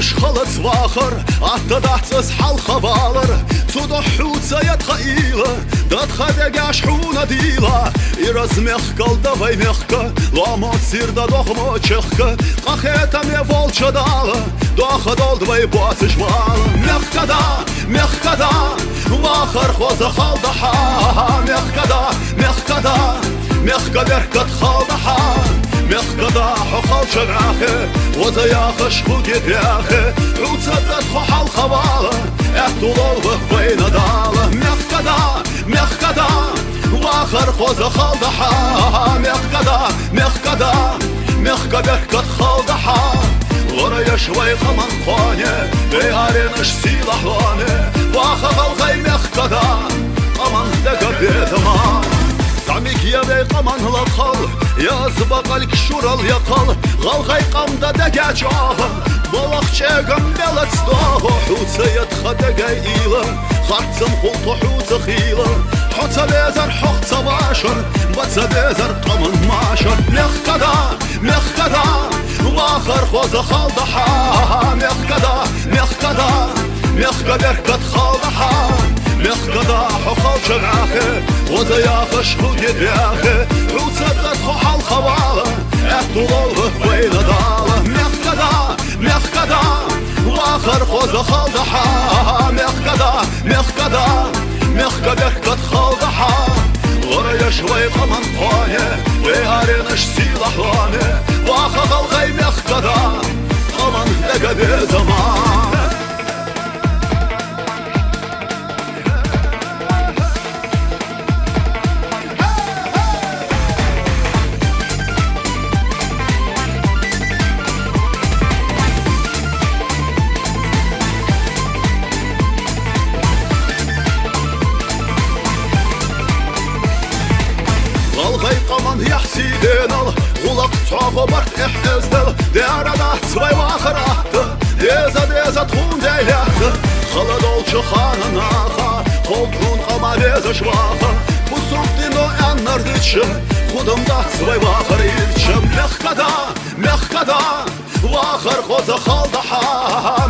Шхала цвахар, аттадахцас халхавалар, цудохуца ятхаила, датхадягашхуна дила, и размехкал давай мягко, ломот сирда дохмо чехка, кахета мне волча дала, доходол двой босыш вала, мягкада, вахар хоза халдаха, мягкада беркат халдаха. مخقدا حخال شرعخه وزياخش خوجت ياخه وتصدت خحال خواله احتضال وخوين داله مخقدا واخر خوز خالدحا مخقدا كت خالدحا ورا شوي خمان خوانه بيارنش سيلح وانه واخر غي مخقدا aman دقا بيتمان Samik yevey qaman laqal Yazba qalk şural yaqal Qalqay qamda dəgə çahı Balaqçəqəm bələt stağı Hütsəyət xədəgəy ilə Xartsım xultu hütsə xilə Hütsə bezər xuqtsə başır Batsə bezər qaman maşır Mexqada Vaxar xozə xaldaha Mexqada erkət xaldaha مخقدا حخال شرعخه وزياخش خوجت ياخه وتصدت خحال خواله احتضال وين داله مخقدا واخر خوز خالدحا مخقدا كت خالدحا ورا شوي قمن قانه ويارنش سيلح وانه واخر غي مخقدا قمن لقد زمان Алгай каман яхсиденал Улак цаго барт эхездел Деарада цвай вахарахты Деза тхун дейлахты Халадол чухана наха Холдрун қама деза шваха Пусуктино эннардычы Худымда цвай вахар илчы Мехкада Вахар хоза халдаха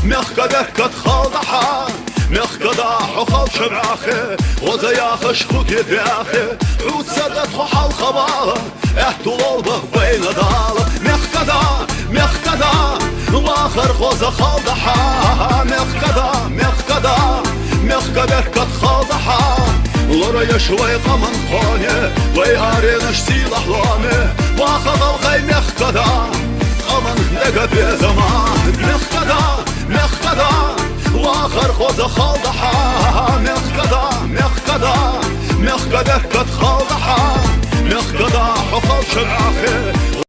Мехкада кат халдаха مخقدا حخال شرعخه وزياخش خوجت ياخه وتصدت خحال خواله احتضال بين داله مخقدا واخر خوزة خالدحا مخقدا كت خالدحا لورا شوي قمن خانه ويارنش سيلح لانه واخر غي مخقدا قمن لقد زمان مخقدا واخر خوز خالدحا مخقدا كت خالدحا مخقدا حخال شرعخه